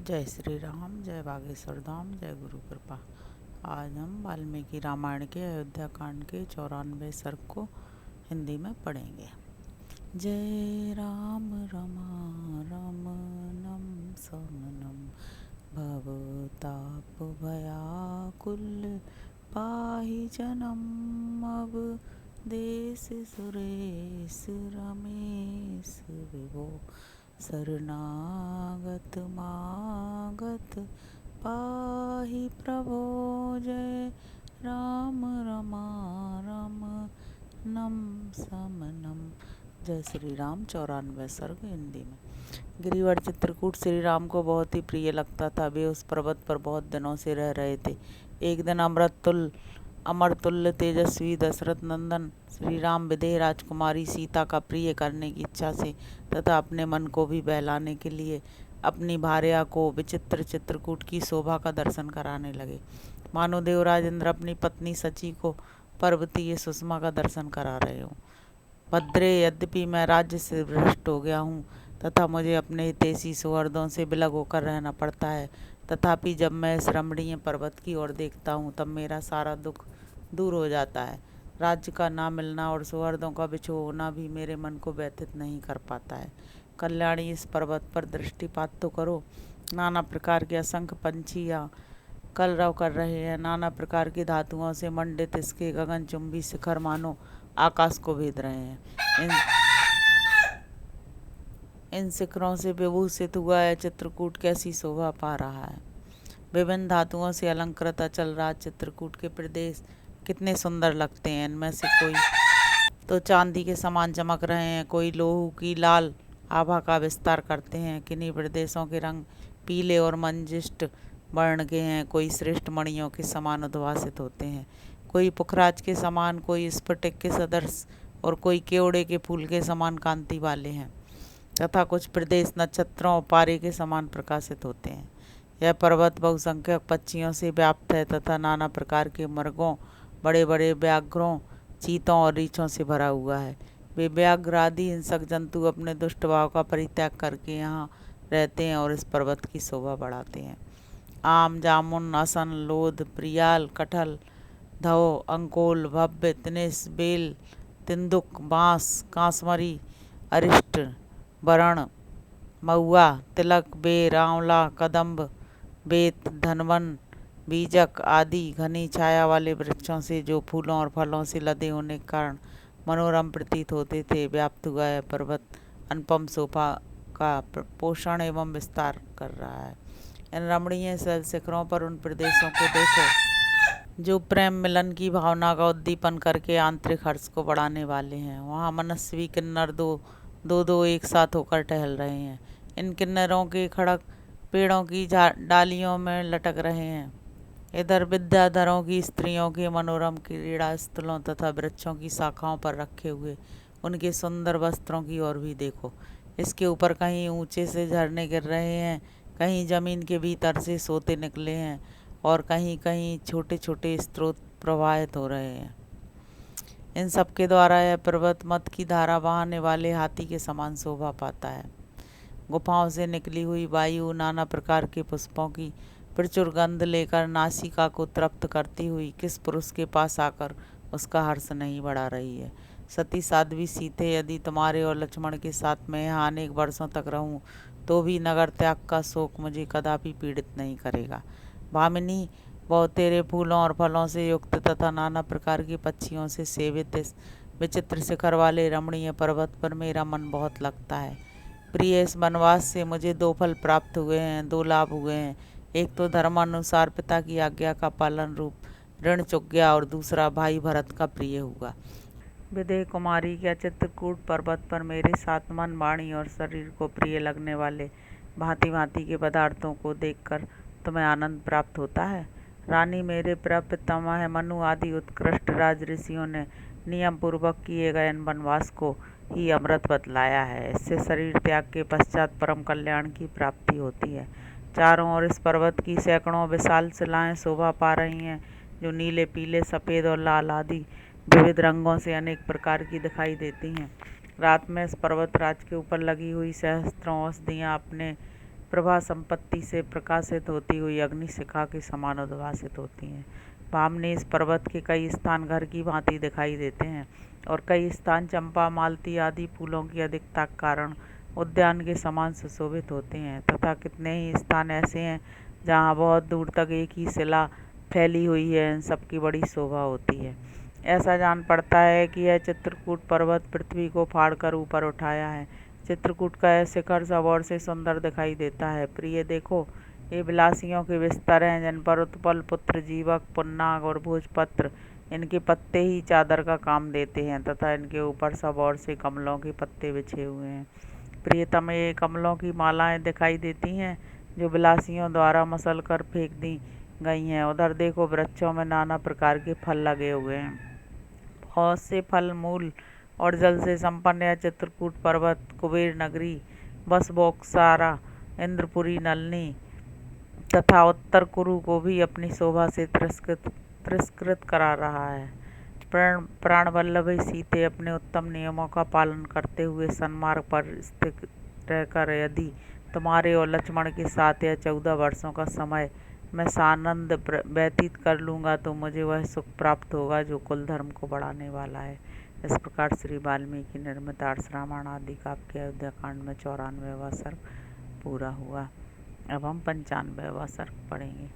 जय श्री राम, जय बागेश्वर धाम, जय गुरु कृपा। आज हम वाल्मीकि रामायण के अयोध्या कांड के 94 सर्ग को हिंदी में पढ़ेंगे। जय राम रमा रमनम समनम भवताप भयाकुल पाहि जनम अब देश सुरेश रमेश विभो शरणागत मागत पाहि प्रभो। जय राम रमा रमनम समनम। जय श्री राम 94 सर्ग हिंदी में। गिरिवर चित्रकूट श्री राम को बहुत ही प्रिय लगता था। वे उस पर्वत पर बहुत दिनों से रह रहे थे। एक दिन अमरतुल्य तेजस्वी दशरथ नंदन श्री राम विदेह राजकुमारी सीता का प्रिय करने की इच्छा से तथा अपने मन को भी बहलाने के लिए अपनी भार्या को विचित्र चित्रकूट की शोभा का दर्शन कराने लगे। मानो देवराज इंद्र अपनी पत्नी सची को पर्वतीय सुषमा का दर्शन करा रहे हों। भद्रे, यद्यपि मैं राज्य से भ्रष्ट हो गया हूँ तथा मुझे अपने हितैषी सौहृदों से विलग होकर रहना पड़ता है, तथापि जब मैं इस रमणीय पर्वत की ओर देखता हूँ तब मेरा सारा दुख दूर हो जाता है। राज्य का ना मिलना और सौहृदों का बिछोह होना भी मेरे मन को व्यथित नहीं कर पाता है। कल्याणी, इस पर्वत पर दृष्टिपात तो करो। नाना प्रकार के असंख्य पंछी यहाँ कलरव कर रहे हैं। नाना प्रकार की धातुओं से मंडित इसके गगनचुंबी शिखर मानो आकाश को भेद रहे हैं। इन शिखरों से विभूषित हुआ है चित्रकूट कैसी शोभा पा रहा है। विभिन्न धातुओं से अलंकृत अचल राज चित्रकूट के प्रदेश कितने सुंदर लगते हैं। इनमें से कोई तो चांदी के समान चमक रहे हैं, कोई लोहू की लाल आभा का विस्तार करते हैं। किन्हीं प्रदेशों के रंग पीले और मंजिष्ट वर्ण के हैं, कोई श्रेष्ठ मणियों के समान उद्भासित होते हैं, कोई पुखराज के समान, कोई स्फटिक के सदृश और कोई केवड़े के फूल के समान कांति वाले हैं, तथा कुछ प्रदेश नक्षत्रों और पारे के समान प्रकाशित होते हैं। यह पर्वत बहुसंख्यक पक्षियों से व्याप्त है तथा नाना प्रकार के मृगों, बड़े बड़े व्याघ्रों, चीतों और रीछों से भरा हुआ है। वे व्याघ्र आदि हिंसक जंतु अपने दुष्ट भाव का परित्याग करके यहाँ रहते हैं और इस पर्वत की शोभा बढ़ाते हैं। आम, जामुन, असन, लोध, प्रियाल, कटहल, धौ, अंकोल, भव्य, तिनिस, बेल, तिंदुक, बांस, कांसमरी, अरिष्ट, बरण, महुआ, तिलक, बेर, आंवला, कदम्ब, बेत, धनवन, बीजक आदि घनी छाया वाले वृक्षों से जो फूलों और फलों से लदे होने के कारण मनोरम प्रतीत होते थे, व्याप्त हुआ है पर्वत अनुपम शोभा का पोषण एवं विस्तार कर रहा है। इन रमणीय शिखरों पर उन प्रदेशों को देखो जो प्रेम मिलन की भावना का उद्दीपन करके आंतरिक हर्ष को बढ़ाने वाले हैं। वहाँ मनस्वी किन्नर दो दो एक साथ होकर टहल रहे हैं। इन किन्नरों के खड़क पेड़ों की डालियों में लटक रहे हैं। इधर विद्याधरों की स्त्रियों के मनोरम क्रीड़ा स्थलों तथा वृक्षों की शाखाओं पर रखे हुए उनके सुंदर वस्त्रों की ओर भी देखो। इसके ऊपर कहीं ऊंचे से झरने गिर रहे हैं, कहीं जमीन के भीतर से सोते निकले हैं और कहीं कहीं छोटे छोटे स्रोत प्रवाहित हो रहे हैं। इन सब के द्वारा यह पर्वत मद की धारा बहाने वाले हाथी के समान शोभा पाता है। गुफाओं से निकली हुई वायु नाना प्रकार के पुष्पों की प्रचुर गंध लेकर नासिका को तृप्त करती हुई किस पुरुष के पास आकर उसका हर्ष नहीं बढ़ा रही है। सती साध्वी सीते, यदि तुम्हारे और लक्ष्मण के साथ मैं यहाँ अनेक वर्षों तक रहूँ तो भी नगर त्याग का शोक मुझे कदापि पीड़ित नहीं करेगा। भामिनी, बहुतेरे फूलों और फलों से युक्त तथा नाना प्रकार के पक्षियों से सेवित इस विचित्र शिखर वाले रमणीय पर्वत पर मेरा मन बहुत लगता है। प्रिय, इस वनवास से मुझे दो फल प्राप्त हुए हैं, दो लाभ हुए हैं। एक तो धर्मानुसार पिता की आज्ञा का पालन रूप ऋण चुक गया और दूसरा भाई भरत का प्रिय हुआ। विदेह कुमारी, क्या चित्रकूट पर्वत पर मेरे साथ मन, वाणी और शरीर को प्रिय लगने वाले भांति भांति के पदार्थों को देखकर तुम्हें आनंद प्राप्त होता है। रानी, मेरे प्रपितामह मनु आदि उत्कृष्ट राज ऋषियों ने नियम पूर्वक किए गए इन वनवास को ही अमृत बतलाया है। इससे शरीर त्याग के पश्चात परम कल्याण की प्राप्ति होती है। चारों ओर इस पर्वत की सैकड़ों विशाल शिलाएं शोभा पा रही हैं, जो नीले, पीले, सफ़ेद और लाल आदि विविध रंगों से अनेक प्रकार की दिखाई देती हैं। रात में इस पर्वत राज के ऊपर लगी हुई सहस्त्रों औषधियाँ अपने प्रभा संपत्ति से प्रकाशित होती हुई अग्निशिखा के समान उद्भासित होती हैं। भामनी इस पर्वत के कई स्थान घर की भांति दिखाई देते हैं और कई स्थान चंपा, मालती आदि फूलों की अधिकता के कारण उद्यान के समान सुशोभित होते हैं, तथा कितने ही स्थान ऐसे हैं जहाँ बहुत दूर तक एक ही शिला फैली हुई है। इन सबकी बड़ी शोभा होती है। ऐसा जान पड़ता है कि यह चित्रकूट पर्वत पृथ्वी को फाड़कर ऊपर उठाया है। चित्रकूट का यह शिखर सब ओर से सुंदर दिखाई देता है। प्रिय देखो, ये विलासियों के बिस्तर हैं जिन पर उत्पल, पुत्र, जीवक, पुन्नाग और भोजपत्र इनके पत्ते ही चादर का काम देते हैं, तथा इनके ऊपर सब ओर से कमलों के पत्ते बिछे हुए हैं। प्रियतम, ये कमलों की मालाएं दिखाई देती हैं जो विलासियों द्वारा मसल कर फेंक दी गई हैं। उधर देखो, वृक्षों में नाना प्रकार के फल लगे हुए हैं। बहुत से फल मूल और जल से संपन्न यह चित्रकूट पर्वत कुबेर नगरी, बसबोक्सारा, इंद्रपुरी, नलनी तथा उत्तर कुरु को भी अपनी शोभा से तिरस्कृत करा रहा है। प्राण वल्लभ सीते अपने उत्तम नियमों का पालन करते हुए सन्मार्ग पर स्थित रहकर यदि तुम्हारे और लक्ष्मण के साथ यह 14 वर्षों का समय मैं सानंद व्यतीत कर लूँगा तो मुझे वह सुख प्राप्त होगा जो कुल धर्म को बढ़ाने वाला है। इस प्रकार श्री वाल्मीकि निर्मित आर्ष रामायण आदि काव्य के अयोध्या कांड में 94वां सर्ग पूरा हुआ। अब हम 95वां सर्ग पढ़ेंगे।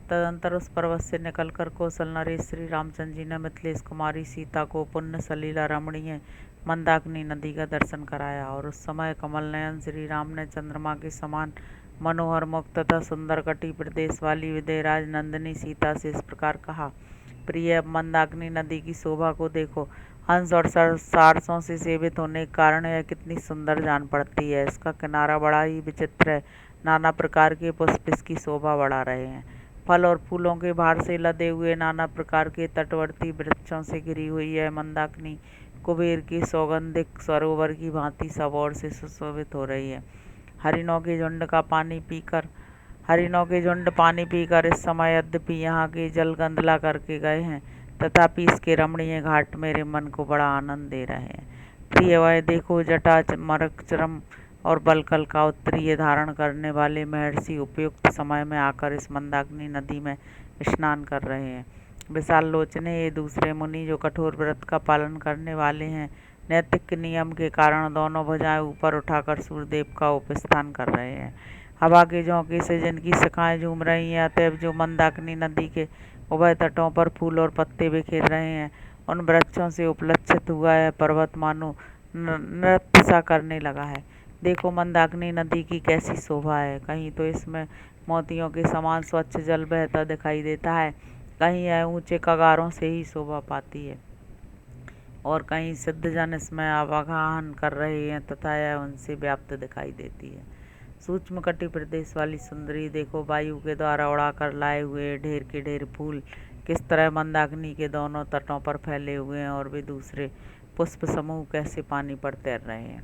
तदंतर उस पर्वत से निकलकर कौशल नरेश श्री रामचंद्र जी ने मिथिलेश कुमारी सीता को पुण्य सलीला रमणीय मंदाकिनी नदी का दर्शन कराया। और उस समय कमल नयन श्री राम ने चंद्रमा के समान मनोहर मुख तथा सुंदर कटी प्रदेश वाली विदेहराज नंदिनी सीता से इस प्रकार कहा, प्रिय, अब मंदाकिनी नदी की शोभा को देखो। हंस और सारसों से सेवित होने के कारण यह कितनी सुंदर जान पड़ती है। इसका किनारा बड़ा ही विचित्र है। नाना प्रकार के पुष्प इसकी शोभा बढ़ा रहे हैं। फल और फूलों के भार से लदे हुए नाना प्रकार के तटवर्ती वृक्षों से घिरी हुई है मंदाकिनी कुबेर की सौगंधिक सरोवर की भांति सब ओर से सुशोभित हो रही है। हरिणों के झुंड पानी पीकर इस समय यद्यपि यहाँ के जल गंदला करके गए हैं, तथापि इसके रमणीय घाट मेरे मन को बड़ा आनंद दे रहे हैं। प्रिय, वह देखो, जटा, मरकचरम और बलकल का उत्तरीय धारण करने वाले महर्षि उपयुक्त समय में आकर इस मंदाकिनी नदी में स्नान कर रहे हैं। विशाल लोचने, ये दूसरे मुनि जो कठोर व्रत का पालन करने वाले हैं, नैतिक नियम के कारण दोनों भुजाएं ऊपर उठाकर सूर्यदेव का उपस्थान कर रहे हैं। हवा के झोंके से जिनकी शाखाएं झूम रही हैं, अतएव जो मंदाकिनी नदी के उभय तटों पर फूल और पत्ते बिखेर रहे हैं, उन वृक्षों से उपलक्षित हुआ है पर्वत मानो नृत्य सा करने लगा है। देखो, मंदाकिनी नदी की कैसी शोभा है। कहीं तो इसमें मोतियों के समान स्वच्छ जल बहता दिखाई देता है, कहीं यह ऊंचे कगारों से ही शोभा पाती है और कहीं सिद्धजन इसमें आवागमन कर रहे हैं तथा यह उनसे व्याप्त दिखाई देती है। सूक्ष्म कटि प्रदेश वाली सुंदरी, देखो, वायु के द्वारा उड़ाकर लाए हुए ढेर के ढेर फूल किस तरह मंदाकिनी के दोनों तटों पर फैले हुए हैं और वे दूसरे पुष्प समूह कैसे पानी पर तैर रहे हैं।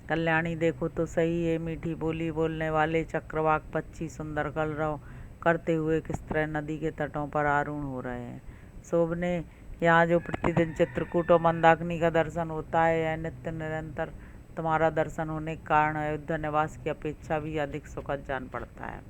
कल्याणी, देखो तो सही, ये मीठी बोली बोलने वाले चक्रवाक पक्षी सुंदर कलरव करते हुए किस तरह नदी के तटों पर आरूढ़ हो रहे हैं। शोभने, यहाँ जो प्रतिदिन चित्रकूट और मंदाकिनी का दर्शन होता है, यह नित्य निरंतर तुम्हारा दर्शन होने के कारण अयोध्या निवास की अपेक्षा भी अधिक सुखद जान पड़ता है।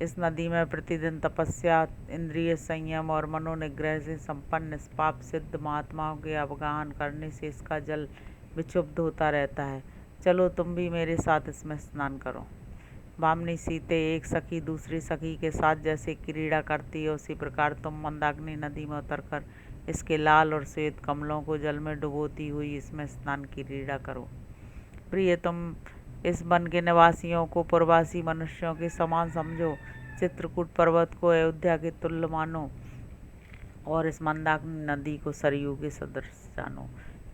इस नदी में प्रतिदिन तपस्या, इंद्रिय संयम और मनोनिग्रह से संपन्न निष्पाप सिद्ध महात्माओं के अवगाहन करने से इसका जल विक्षुब्ध होता रहता है। चलो, तुम भी मेरे साथ इसमें स्नान करो। भामनी सीते, एक सखी दूसरी सखी के साथ जैसे क्रीड़ा करती है, उसी प्रकार तुम मंदाकिनी नदी में उतरकर इसके लाल और श्वेत कमलों को जल में डुबोती हुई इसमें स्नान की क्रीड़ा करो। प्रिय, तुम इस वन के निवासियों को पूर्ववासी मनुष्यों के समान समझो, चित्रकूट पर्वत को अयोध्या के तुल्य मानो और इस मंदाकिनी नदी को सरयू के सदृश जानो।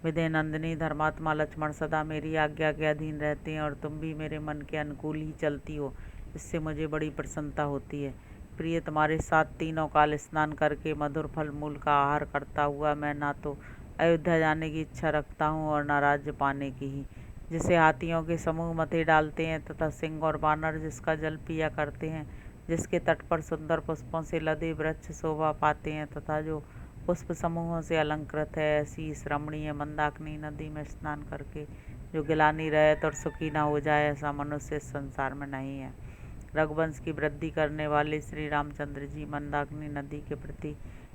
विदे नंदिनी, धर्मात्मा लक्ष्मण सदा मेरी आज्ञा के अधीन रहते हैं और तुम भी मेरे मन के अनुकूल ही चलती हो, इससे मुझे बड़ी प्रसन्नता होती है। प्रिय, तुम्हारे साथ तीनों काल स्नान करके मधुर फल मूल का आहार करता हुआ मैं ना तो अयोध्या जाने की इच्छा रखता हूँ और न राज्य पाने की ही। जिसे हाथियों के समूह मथे डालते हैं तथा सिंह और बानर जिसका जल पिया करते हैं, जिसके तट पर सुंदर पुष्पों से लदे वृक्ष शोभा पाते हैं तथा जो पुष्प समूहों से अलंकृत है, ऐसी इस रमणीय मंदाकिनी नदी में स्नान करके जो गिलानी रहत और सुखी ना हो जाए, ऐसा मनुष्य इस संसार में नहीं है। रघुवंश की वृद्धि करने वाले श्री रामचंद्र जी मंदाकिनी नदी के प्रति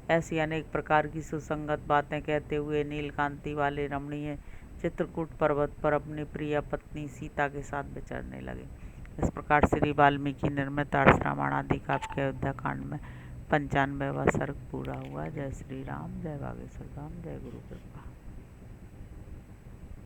ऐसी अनेक प्रकार की सुसंगत बातें कहते हुए नीलकांति वाले रमणीय चित्रकूट पर्वत पर अपनी प्रिय पत्नी सीता के साथ विचरने लगे। इस प्रकार श्री वाल्मीकि निर्मित आर्ष रामायण आदि काव्य के अयोध्या कांड में 95वां सर्ग पूरा हुआ। जय श्री राम, जय बागेश्वर धाम, जय गुरु कृपा।